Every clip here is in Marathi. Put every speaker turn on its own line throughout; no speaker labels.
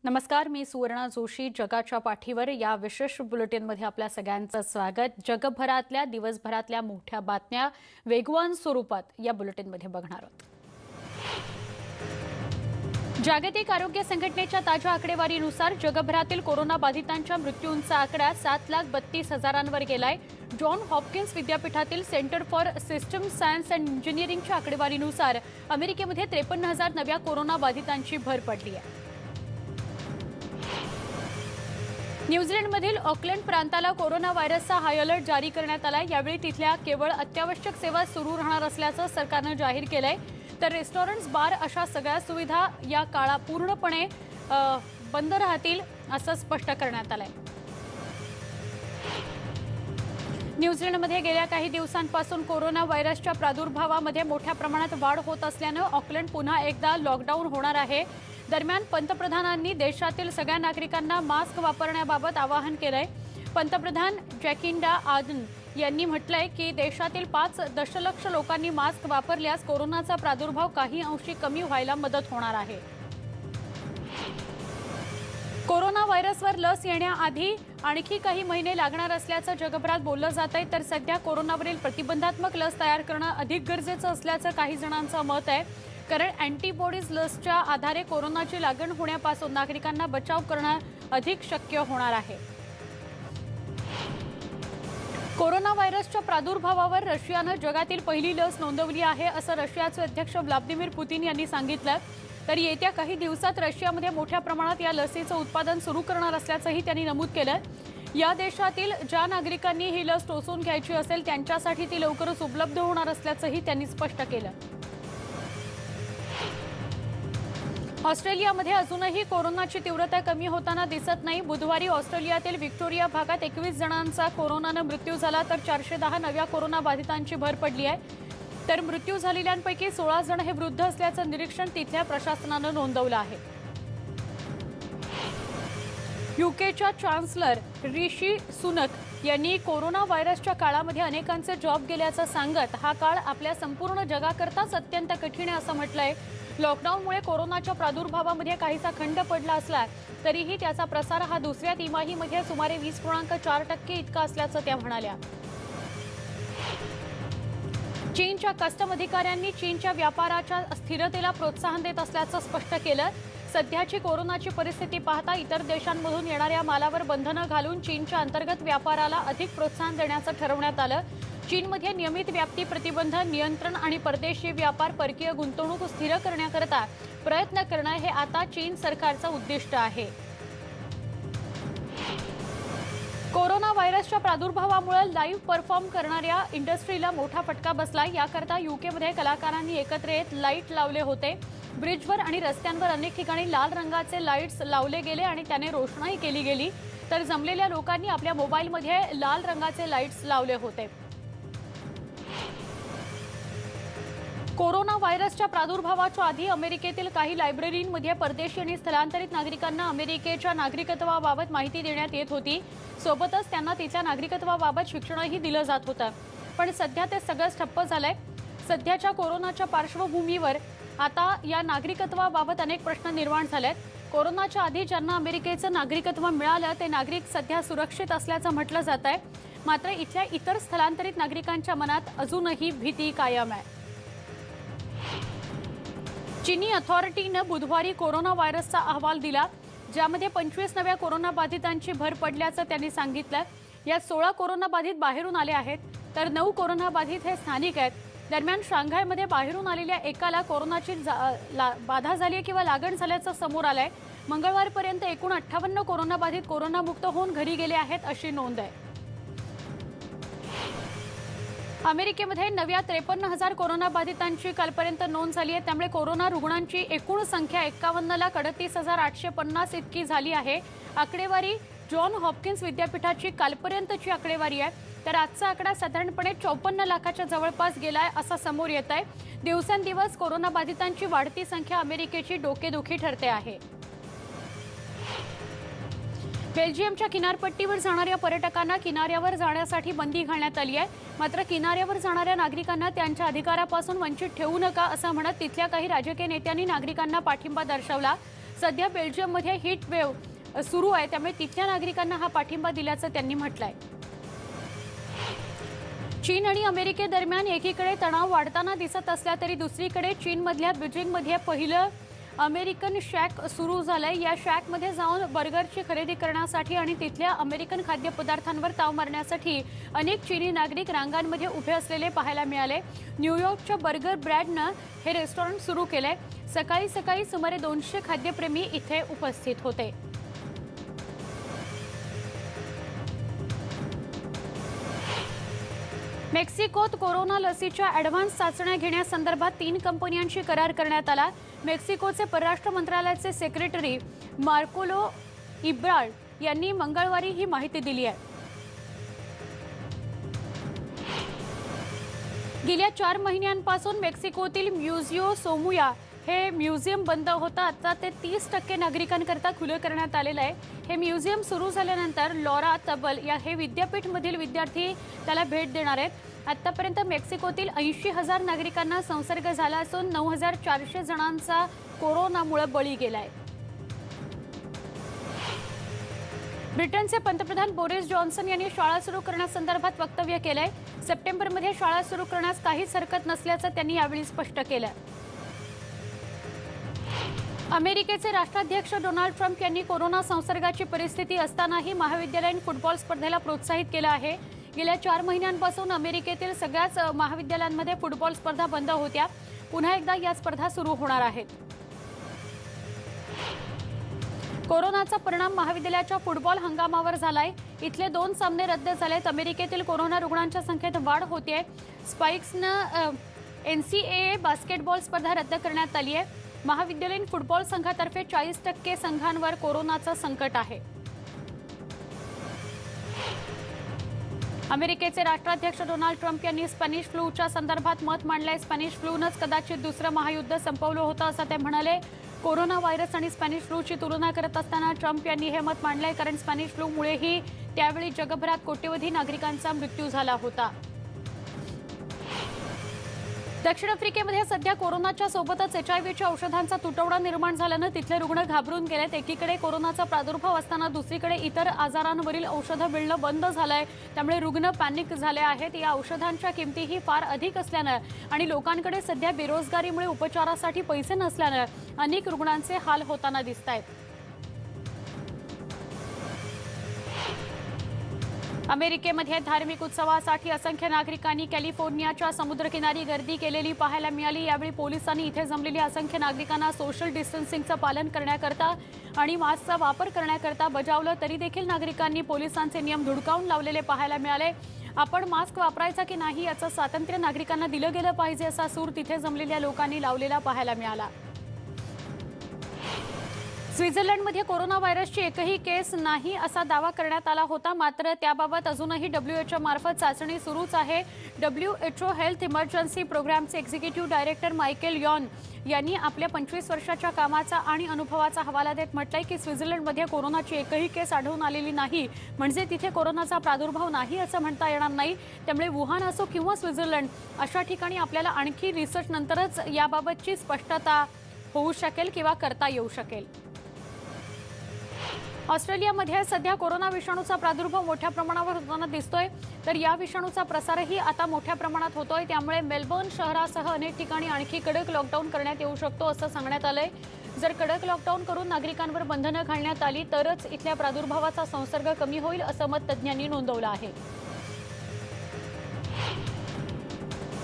नमस्कार, मी सुवर्णा जोशी. जगाच्या पाठीवर या विशेष बुलेटिनमध्ये आपल्या सगळ्यांचं स्वागत. जगभरातल्या दिवसभरातल्या मोठ्या बातम्या वेगवान स्वरूपात या बुलेटिनमध्ये बघणार आहोत. जागतिक आरोग्य संघटनेच्या ताज्या आकडेवारीनुसार जगभरातील कोरोना बाधितांच्या मृत्यूंचा आकडा 7,32,000 गेलाय. जॉन हॉपकिन्स विद्यापीठातील centre for system science and इंजिनिअरिंगच्या आकडेवारीनुसार अमेरिकेमध्ये 53,000 नव्या कोरोना बाधितांची भर पडली आहे. न्यूझीलंडमधील ऑकलंड प्रांताला कोरोना व्हायरसचा हाय अलर्ट जारी करण्यात आला. यावेळी तिथल्या केवळ अत्यावश्यक सेवा सुरू राहणार असल्याचं सरकारनं जाहीर केलंय. तर रेस्टॉरंट्स, बार अशा सगळ्या सुविधा या काळात पूर्णपणे बंद राहतील असं स्पष्ट करण्यात आलंय. न्यूझीलंडमध्ये गेल्या काही दिवसांपासून कोरोना व्हायरसच्या प्रादुर्भावामध्ये मोठ्या प्रमाणात वाढ होत असल्यानं ऑकलंड पुन्हा एकदा लॉकडाऊन होणार आहे. दरम्यान पंतप्रधानांनी देशातील सगळ्या नागरिकांना मास्क वापरण्याबाबत आवाहन केलंय. पंतप्रधान जॅकिंडा आर्डर्न यांनी म्हटलंय की देशातील 5 दशलक्ष लोकांनी मास्क वापरल्यास कोरोनाचा प्रादुर्भाव काही अंशी कमी व्हायला मदत होणार आहे. कोरोना व्हायरसवर लस येण्याआधी आणखी काही महिने लागणार असल्याचं जगभरात बोललं जात आहे. तर सध्या कोरोनावरील प्रतिबंधात्मक लस तयार करणं अधिक गरजेचं असल्याचं काही जणांचं मत आहे. कारण अँटीबॉडीज लसच्या आधारे कोरोनाची लागण होण्यापासून नागरिकांना बचाव करणं अधिक शक्य होणार आहे. कोरोना व्हायरसच्या प्रादुर्भावावर रशियानं जगातील पहिली लस नोंदवली आहे असं रशियाचे अध्यक्ष व्लादिमीर पुतिन यांनी सांगितलं. तर येत्या काही दिवसात रशियामध्ये मोठ्या प्रमाणात या लसीचं उत्पादन सुरू करणार असल्याचंही त्यांनी नमूद केलं. या देशातील ज्या नागरिकांनी ही लस टोचून घ्यायची असेल त्यांच्यासाठी ती लवकरच उपलब्ध होणार असल्याचंही त्यांनी स्पष्ट केलं. ऑस्ट्रेलियामध्ये अजूनही कोरोनाची तीव्रता कमी होताना दिसत नाही. बुधवारी ऑस्ट्रेलियातील व्हिक्टोरिया भागात 21 जणांचा कोरोनानं मृत्यू झाला. तर 410 नव्या कोरोना बाधितांची भर पडली आहे. तर मृत्यू झालेल्यांपैकी 16 जण हे वृद्ध असल्याचं निरीक्षण तिथल्या प्रशासनानं नोंदवलं आहे. यूकेच्या चान्सलर ऋषी सुनक यांनी कोरोना व्हायरसच्या काळामध्ये अनेकांचे जॉब गेल्याचं सांगत हा काळ आपल्या संपूर्ण जगाकरताच अत्यंत कठीण आहे असं म्हटलंय. लॉकडाऊनमुळे कोरोनाच्या प्रादुर्भावामध्ये काहीसा खंड पडला असला तरीही त्याचा प्रसार हा दुसऱ्या तिमाहीमध्ये सुमारे 20.4% इतका असल्याचं त्या म्हणाल्या. चीनच्या कस्टम अधिकाऱ्यांनी चीनच्या व्यापाराच्या स्थिरतेला प्रोत्साहन देत असल्याचं स्पष्ट केलं. सध्याची कोरोनाची परिस्थिती पाहता इतर देशांमधून येणाऱ्या मालावर बंधनं घालून चीनच्या अंतर्गत व्यापाराला अधिक प्रोत्साहन देण्याचं ठरवण्यात आलं. चीनमध्ये नियमित व्याप्ती प्रतिबंध, नियंत्रण आणि परदेशी व्यापार, परकीय गुंतवणूक स्थिर करण्याकरता प्रयत्न करणं हे आता चीन सरकारचं उद्दिष्ट आहे. कोरोना व्हायरसच्या प्रादुर्भावामुळे लाईव्ह परफॉर्म करणाऱ्या इंडस्ट्रीला मोठा फटका बसला. याकरता यूकेमध्ये कलाकारांनी एकत्र येत लाईट लावले होते. ब्रिजवर आणि रस्त्यांवर अनेक ठिकाणी लाल रंगाचे लाईट्स लावले गेले आणि त्याने रोषणाई केली गेली. तर जमलेल्या लोकांनी आपल्या मोबाईलमध्ये लाल रंगाचे लाईट्स लावले होते. कोरोना व्हायरसच्या प्रादुर्भावाच्या आधी अमेरिकेतील काही लायब्ररींमध्ये परदेशी आणि स्थलांतरित नागरिकांना अमेरिकेच्या नागरिकत्वाबाबत माहिती देण्यात येत होती. सोबतच त्यांना तिच्या नागरिकत्वाबाबत शिक्षणही दिलं जात होतं. पण सध्या ते सगळंच ठप्प झालंय. सध्याच्या कोरोनाच्या पार्श्वभूमीवर आता या नागरिकत्वाबाबत अनेक प्रश्न निर्माण झालेत. कोरोनाच्या आधी ज्यांना अमेरिकेचं नागरिकत्व मिळालं ते नागरिक सध्या सुरक्षित असल्याचं म्हटलं जात आहे. मात्र इथल्या इतर स्थलांतरित नागरिकांच्या मनात अजूनही भीती कायम आहे. चीनी अथॉरिटीनं बुधवारी कोरोना व्हायरसचा अहवाल दिला, ज्यामध्ये 25 नव्या कोरोना बाधितांची भर पडल्याचं त्यांनी सांगितलं. यात 16 कोरोना बाधित बाहेरून आले आहेत, तर 9 कोरोना बाधित हे स्थानिक आहेत. दरम्यान शांघायमध्ये बाहेरून आलेल्या एकाला कोरोनाची बाधा झाली किंवा लागण झाल्याचं समोर आलंय. मंगळवारपर्यंत एकूण 58 कोरोना बाधित कोरोनामुक्त होऊन घरी गेले आहेत अशी नोंद आहे. अमेरिकेमध्ये नव्या 53,000 कोरोना बाधितांची कालपर्यंत नोंद झाली आहे. त्यामुळे कोरोना रुग्णांची एकूण संख्या 51 लाख 38,850 इतकी झाली आहे. आकडेवारी जॉन हॉपकिन्स विद्यापीठाची कालपर्यंतची आकडेवारी आहे. तर आजचा आकडा साधारणपणे 54 लाखाच्या जवळपास गेलाय असं समोर येत आहे. दिवसेंदिवस कोरोना बाधितांची वाढती संख्या अमेरिकेची डोकेदुखी ठरते आहे. बेल्जियमच्या किनारपट्टीवर जाणाऱ्या पर्यटकांना किनाऱ्यावर जाण्यासाठी बंदी घालण्यात आली आहे. मात्र किनाऱ्यावर जाणाऱ्या नागरिकांना त्यांच्या अधिकारापासून वंचित ठेवू नका असं म्हणत तिथल्या काही राजकीय नेत्यांनी नागरिकांना पाठिंबा दर्शवला. सध्या बेल्जियममध्ये हीट वेव्ह सुरू आहे, त्यामुळे तिथल्या नागरिकांना हा पाठिंबा दिल्याचं त्यांनी म्हटलंय. चीन आणि अमेरिकेदरम्यान एकीकडे तणाव वाढताना दिसत असला तरी दुसरीकडे चीनमधल्या बीजिंगमध्ये पहिलं अमेरिकन शॅक सुरू झालंय. या शॅकमध्ये जाऊन बर्गरची खरेदी करण्यासाठी आणि तिथल्या अमेरिकन खाद्यपदार्थांवर ताव मारण्यासाठी अनेक चीनी नागरिक रांगांमध्ये उभे असलेले पाहायला मिळाले. न्यूयॉर्कच्या बर्गर ब्रँडनं हे रेस्टॉरंट सुरू केलंय. सकाळी सकाळी सुमारे 200 खाद्यप्रेमी इथे उपस्थित होते. मेक्सिकोत कोरोना लसीच्या ॲडव्हान्स चाचण्या घेण्यासंदर्भात 3 कंपन्यांशी करार करण्यात आला. मेक्सिकोचे परराष्ट्र मंत्रालयाचे सेक्रेटरी मार्कोलो इब्राळ यांनी मंगळवारी ही माहिती दिली आहे. गेल्या 4 महिन्यांपासून मेक्सिकोतील म्युझियो सोमुया हे म्युझियम बंद होतं. आता ते 30% नागरिकांकरता खुलं करण्यात आलेलं आहे. हे म्युझियम सुरू झाल्यानंतर लॉरा तबल या हे विद्यापीठमधील विद्यार्थी त्याला भेट देणार आहेत. आतापर्यंत मेक्सिकोतील 80,000 नागरिकांना संसर्ग झाला असून 9,400 जणांचा कोरोनामुळे बळी गेलाय. ब्रिटनचे पंतप्रधान बोरिस जॉन्सन यांनी शाळा सुरू करण्यासंदर्भात वक्तव्य केलंय. सप्टेंबरमध्ये शाळा सुरू करण्यास काहीच हरकत नसल्याचं त्यांनी यावेळी स्पष्ट केलं. अमेरिकेचे राष्ट्राध्यक्ष डोनाल्ड ट्रम्प यांनी कोरोना संसर्गाची परिस्थिती असतानाही महाविद्यालयीन फुटबॉल स्पर्धेला प्रोत्साहित केलं आहे. गेल्या 4 महिन्यांपासून अमेरिकेतील सगळ्याच महाविद्यालयांमध्ये फुटबॉल स्पर्धा बंद होत्या. पुन्हा एकदा या स्पर्धा सुरू होणार आहेत. कोरोनाचा परिणाम महाविद्यालयाच्या फुटबॉल हंगामावर झालाय. इथले 2 सामने रद्द झालेत. अमेरिकेतील कोरोना रुग्णांच्या संख्येत वाढ होतीये. स्पाइक्सनं NCAA बास्केटबॉल स्पर्धा रद्द करण्यात आली आहे. महाविद्यालयीन फुटबॉल संघातर्फे 40% संघांवर कोरोनाचं संकट आहे. अमेरिकेचे राष्ट्राध्यक्ष डोनाल्ड ट्रम्प यांनी स्पॅनिश फ्लूच्या संदर्भात मत मांडलंय. स्पॅनिश फ्लूनंच कदाचित दुसरं महायुद्ध संपवलं होतं असं ते म्हणाले. कोरोना व्हायरस आणि स्पॅनिश फ्लूची तुलना करत असताना ट्रम्प यांनी हे मत मांडलंय, कारण स्पॅनिश फ्लूमुळेही त्यावेळी जगभरात कोट्यवधी नागरिकांचा मृत्यू झाला होता. दक्षिण आफ्रिकेमध्ये सध्या कोरोनाच्या सोबतच HIV औषधांचा तुटवडा निर्माण झाल्यानं तिथले रुग्ण घाबरून गेलेत. एकीकडे कोरोनाचा प्रादुर्भाव असताना दुसरीकडे इतर आजारांवरील औषधं मिळणं बंद झालंय. त्यामुळे रुग्ण पॅनिक झाले आहेत. या औषधांच्या किमतीही फार अधिक असल्यानं आणि लोकांकडे सध्या बेरोजगारीमुळे उपचारासाठी पैसे नसल्यानं अनेक रुग्णांचे हाल होताना दिसतायत. अमेरिकेमध्ये धार्मिक उत्सवासाठी असंख्य नागरिकांनी कॅलिफोर्नियाच्या समुद्रकिनारी गर्दी केलेली पाहायला मिळाली. यावेळी पोलिसांनी इथे जमलेल्या असंख्य नागरिकांना सोशल डिस्टन्सिंगचं पालन करण्याकरता आणि मास्कचा वापर करण्याकरता बजावलं, तरी देखील नागरिकांनी पोलिसांचे नियम धुडकावून लावलेले पाहायला मिळाले. आपण मास्क वापरायचा की नाही याचं स्वातंत्र्य नागरिकांना दिलं गेलं पाहिजे असा सूर तिथे जमलेल्या लोकांनी लावलेला पाहायला मिळाला. स्वित्झर्लंडमध्ये कोरोना व्हायरसची एकही केस नाही असा दावा करण्यात आला होता. मात्र त्याबाबत अजूनही WHO मार्फत चाचणी सुरूच आहे. WHO हेल्थ इमर्जन्सी प्रोग्रामचे एक्झिक्युटिव्ह डायरेक्टर मायकेल यॉन यांनी आपल्या 25 वर्षाच्या कामाचा आणि अनुभवाचा हवाला देत म्हटलंय की स्वित्झर्लंडमध्ये कोरोनाची एकही केस आढळून आलेली नाही, म्हणजे तिथे कोरोनाचा प्रादुर्भाव नाही असं म्हणता येणार नाही. त्यामुळे वुहान असो किंवा स्वित्झर्लंड अशा ठिकाणी आपल्याला आणखी रिसर्च नंतरच याबाबतची स्पष्टता होऊ शकेल किंवा करता येऊ शकेल. ऑस्ट्रेलियामध्ये सध्या कोरोना विषाणूचा प्रादुर्भाव मोठ्या प्रमाणावर होताना दिसतोय, तर या विषाणूचा प्रसारही आता मोठ्या प्रमाणात होतोय. त्यामुळे मेलबर्न शहरासह अनेक ठिकाणी आणखी कडक लॉकडाऊन करण्यात येऊ शकतो असं सांगण्यात आलंय. जर कडक लॉकडाऊन करून नागरिकांवर बंधनं घालण्यात आली तरच इथल्या प्रादुर्भावाचा संसर्ग कमी होईल असं मत तज्ज्ञांनी नोंदवलं आहे.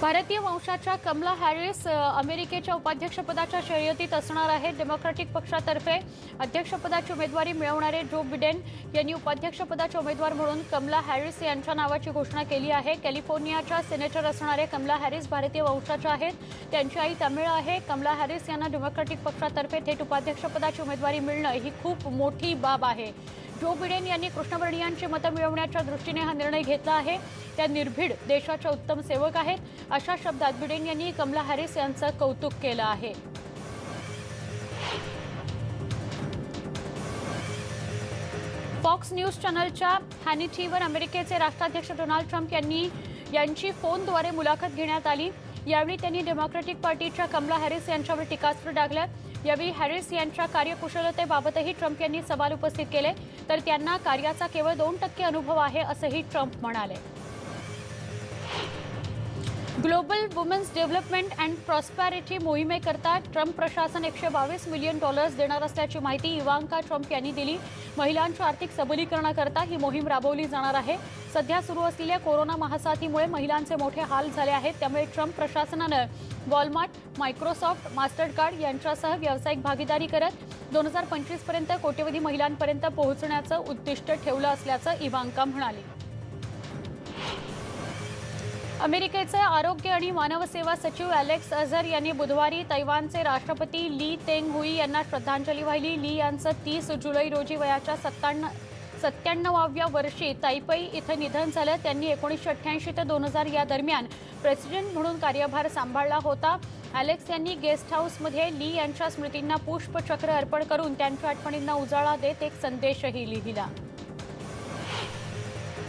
भारतीय वंशाच्या कमला हॅरिस अमेरिकेच्या उपाध्यक्षपदाच्या शर्यतीत असणार आहेत. डेमोक्रॅटिक पक्षातर्फे अध्यक्षपदाची उमेदवारी मिळवणारे जो बिडेन यांनी उपाध्यक्षपदाचे उमेदवार म्हणून कमला हॅरिस यांच्या नावाची घोषणा केली आहे. कॅलिफोर्नियाच्या सिनेटर असणारे कमला हॅरिस भारतीय वंशाच्या आहेत. त्यांची आई तमिळ आहे. कमला हॅरिस यांना डेमोक्रॅटिक पक्षातर्फे थेट उपाध्यक्षपदाची उमेदवारी मिळणं ही खूप मोठी बाब आहे. जो बिडेन यांनी कृष्णवर्णीयांची मतं मिळवण्याच्या दृष्टीने हा निर्णय घेतला आहे. त्या निर्भीड देशाच्या उत्तम सेवक आहेत अशा शब्दात बिडेन यांनी कमला हॅरिस यांचं कौतुक केलं आहे. फॉक्स न्यूज चॅनलच्या हॅनिटीवर अमेरिकेचे राष्ट्राध्यक्ष डोनाल्ड ट्रम्प यांची फोनद्वारे मुलाखत घेण्यात आली. यावेळी त्यांनी डेमोक्रॅटिक पार्टीच्या कमला हॅरिस यांच्यावर टीकास्त्र डागलं. यावेळी हॅरिस यांच्या कार्यकुशलतेबाबतही ट्रम्प यांनी सवाल उपस्थित केले, तर त्यांना कार्याचा केवळ 2% अनुभव आहे असंही ट्रम्प म्हणाले. Global women's development and prosperity मोहिमेकरता ट्रम्प प्रशासन $122 मिलियन देणार असल्याची माहिती इवांका ट्रम्प यांनी दिली. महिलांच्या आर्थिक सबलीकरणाकरता ही मोहीम राबवली जाणार आहे. सध्या सुरू असलेल्या कोरोना महासाथीमुळे महिलांचे मोठे हाल झाले आहेत. त्यामुळे ट्रम्प प्रशासनानं वॉलमार्ट, मायक्रोसॉफ्ट, मास्टरकार्ड यांच्यासह व्यावसायिक भागीदारी करत 2025 पर्यंत कोट्यवधी महिलांपर्यंत पोहोचण्याचं उद्दिष्ट ठेवलं असल्याचं इवांका म्हणाली. अमेरिकेचे आरोग्य आणि मानव सेवा सचिव अलेक्स अझर यांनी बुधवारी तैवानचे राष्ट्रपती ली तेंग हुई यांना श्रद्धांजली वाहिली. ली यांचं 30 जुलै रोजी वयाच्या 97व्या वर्षी तायपेई इथं निधन झालं. त्यांनी 1988 ते 2000 या दरम्यान प्रेसिडेंट म्हणून कार्यभार सांभाळला होता. अलेक्स यांनी गेस्ट हाऊसमध्ये ली यांच्या स्मृतींना पुष्पचक्र अर्पण करून त्यांच्या आठवणींना उजाळा देत एक संदेशही लिहिला.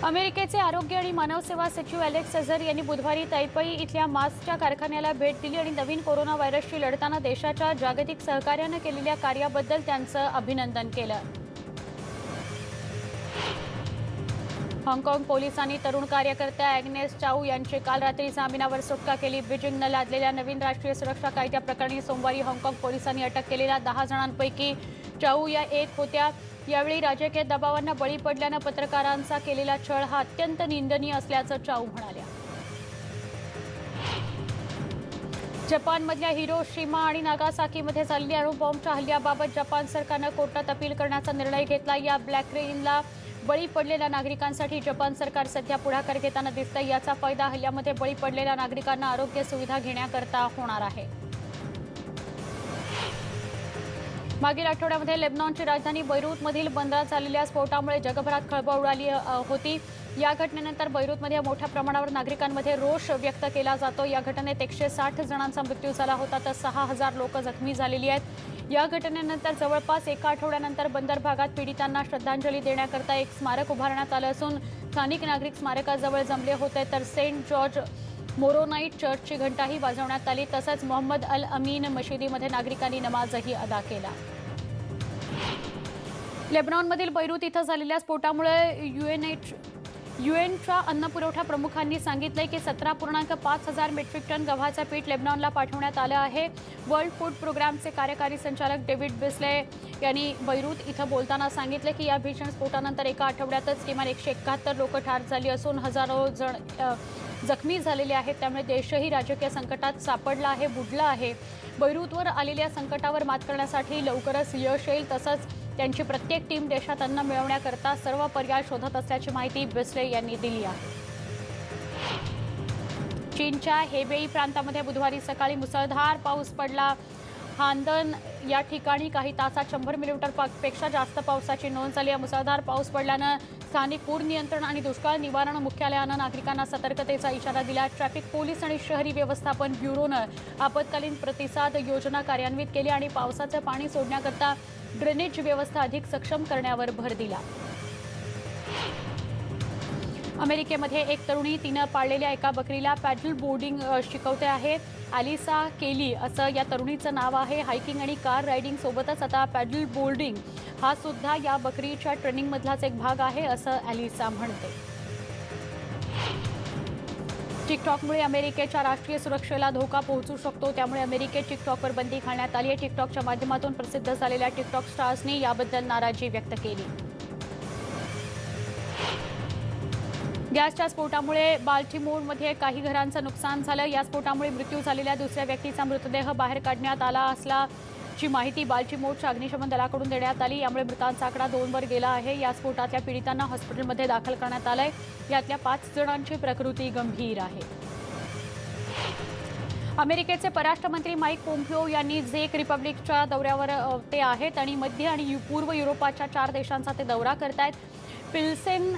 अमेरिकेचे आरोग्य आणि मानव सेवा सचिव अलेक्स अझर यांनी बुधवारी तायपेई इथल्या मास्कच्या कारखान्याला भेट दिली आणि नवीन कोरोना व्हायरसशी लढताना देशाच्या जागतिक सहकार्यानं केलेल्या कार्याबद्दल त्यांचं अभिनंदन केलं. हाँगकाँग पोलिसांनी तरुण कार्यकर्त्या ॲग्नेस चाऊ यांची काल रात्री जामिनावर सुटका केली. बीजिंगनं लादलेल्या नवीन राष्ट्रीय सुरक्षा कायद्याप्रकरणी सोमवारी हाँगकाँग पोलिसांनी अटक केलेल्या 10 जणांपैकी चाऊ या एक होत्या. यावेळी राजकीय दबावांना बळी पडल्यानं पत्रकारांचा केलेला छळ हा अत्यंत निंदनीय असल्याचं चाऊ म्हणाल्या. जपानमधल्या हिरोशिमा आणि नागासाकीमध्ये झालेल्या अणुबॉम्बच्या हल्ल्याबाबत जपान सरकारनं कोर्टात अपील करण्याचा निर्णय घेतला. या ब्लॅक रेनला बळी पडलेल्या नागरिकांसाठी जपान सरकार सध्या पुढाकार घेताना दिसतंय. याचा फायदा हल्ल्यामध्ये बळी पडलेल्या नागरिकांना आरोग्य सुविधा घेण्याकरता होणार आहे. मागील आठवड्यामध्ये लेबनॉनची राजधानी बैरूतमधील बंदरात झालेल्या स्फोटामुळे जगभरात खळबळ उडाली होती. या घटनेनंतर बैरूतमध्ये मोठ्या प्रमाणावर नागरिकांमध्ये रोष व्यक्त केला जातो. या घटनेत 160 जणांचा मृत्यू झाला होता तर 6000 लोक जखमी झालेली आहेत. या घटनेनंतर जवळपास एका आठवड्यानंतर बंदर भागात पीडितांना श्रद्धांजली देण्याकरता एक स्मारक उभारण्यात आलं असून स्थानिक नागरिक स्मारकाजवळ जमले होते. तर सेंट जॉर्ज मोरोनाईट चर्चची घंटाही वाजवण्यात आली. तसंच मोहम्मद अल अमीन मशिदीमध्ये नागरिकांनी नमाजही अदा केला. लेबनॉनमधील बैरूत इथं झालेल्या स्फोटामुळे यूएनच्या अन्न पुरवठा प्रमुखांनी सांगितलंय की 17.5 हजार मेट्रिक टन गव्हाचं पीठ लेबनॉनला पाठवण्यात आलं आहे. वर्ल्ड फूड प्रोग्रामचे कार्यकारी संचालक डेव्हिड बिस्ले यांनी बैरूत इथं बोलताना सांगितले की या भीषण स्फोटानंतर एका आठवड्यातच किमान 171 लोक ठार झाली असून हजारो जण जखमी झालेले आहेत. त्यामुळे देशही राजकीय संकटात सापडला आहे, बुडला आहे. बैरूतवर आलेल्या संकटावर मात करण्यासाठी लवकरच यश येईल. तसंच त्यांची प्रत्येक टीम देशात अन्न मिळवण्याकरता सर्व पर्याय शोधत असल्याची माहिती बिस्ले यांनी दिली आहे. चीनच्या हेबेई प्रांतामध्ये बुधवारी सकाळी मुसळधार पाऊस पडला. हांदन या ठिकाणी काही तासात 100 मिलीमीटरपेक्षा जास्त पावसाची नोंद झाली. मुसळधार पाऊस पडल्यानं स्थानिक पूर नियंत्रण आणि दुष्काळ निवारण मुख्यालयानं नागरिकांना सतर्कतेचा इशारा दिला. ट्रॅफिक पोलीस आणि शहरी व्यवस्थापन ब्युरोनं आपत्कालीन प्रतिसाद योजना कार्यान्वित केली आणि पावसाचं पाणी सोडण्याकरता ड्रेनेज व्यवस्था अधिक सक्षम करण्यावर भर दिला. अमेरिकेमध्ये एक तरुणी तिनं पाळलेल्या एका बकरीला पॅडल बोर्डिंग शिकवते आहे. अलिसा केली असं या तरुणीचं नाव आहे. हायकिंग आणि कार रायडिंग सोबतच आता पॅडल बोर्डिंग हा सुद्धा या बकरीच्या ट्रेनिंगमधलाच एक भाग आहे असं अलिसा म्हणते. टिकटॉकमुळे अमेरिकेच्या राष्ट्रीय सुरक्षेला धोका पोहोचू शकतो. त्यामुळे अमेरिकेत टिकटॉकवर बंदी घालण्यात आली आहे. टिकटॉकच्या माध्यमातून प्रसिद्ध झालेल्या टिकटॉक स्टार्सनी याबद्दल नाराजी व्यक्त केली. गॅसच्या स्फोटामुळे बाल्टिमोरमध्ये काही घरांचं नुकसान झालं. या स्फोटामुळे मृत्यू झालेल्या दुसऱ्या व्यक्तीचा मृतदेह बाहेर काढण्यात आला असल्याची माहिती बाल्टिमोरच्या अग्निशमन दलाकडून देण्यात आली. यामुळे मृतांचा आकडा 2 वर गेला आहे. या स्फोटातल्या पीडितांना हॉस्पिटलमध्ये दाखल करण्यात आलंय. यातल्या 5 जणांची प्रकृती गंभीर आहे. अमेरिकेचे परराष्ट्र मंत्री माईक पोम्पिओ यांनी झेक रिपब्लिकच्या दौऱ्यावर ते आहेत आणि मध्य आणि पूर्व युरोपाच्या 4 देशांचा ते दौरा करतायत. पिल्सेन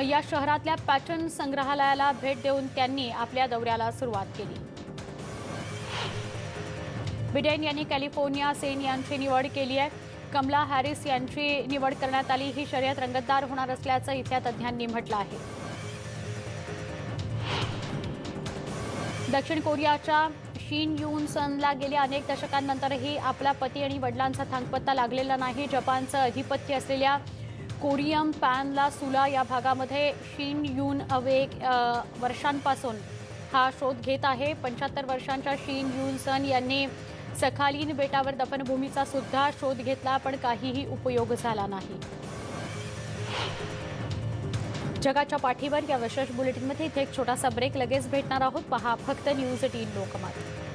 या शहरातल्या पॅटर्न संग्रहालयाला भेट देऊन त्यांनी आपल्या दौऱ्याला सुरुवात केली. बिडेन यांनी कॅलिफोर्निया सेन यांची निवड केली आहे. कमला हॅरिस यांची निवड करण्यात आली. ही शर्यत रंगतदार होणार असल्याचं इथल्या तज्ज्ञांनी म्हटलं आहे. दक्षिण कोरियाच्या शीन यून सनला गेल्या अनेक दशकांनंतरही आपला पती आणि वडिलांचा थांगपत्ता लागलेला नाही. जपानचं अधिपत्य असलेल्या कोरियम पॅनला सुला या भागामध्ये शीन यून वर्षांपासून हा शोध घेत आहे. 75 वर्षांच्या शीन यून सन यांनी सखालीन बेटावर दफनभूमीचा सुद्धा शोध घेतला, पण काहीही उपयोग झाला नाही. जगाच्या पाठीवर या विशेष बुलेटिनमध्ये इथे एक छोटासा ब्रेक. लगेच भेटणार आहोत. पहा फक्त न्यूज 18 लोकमत.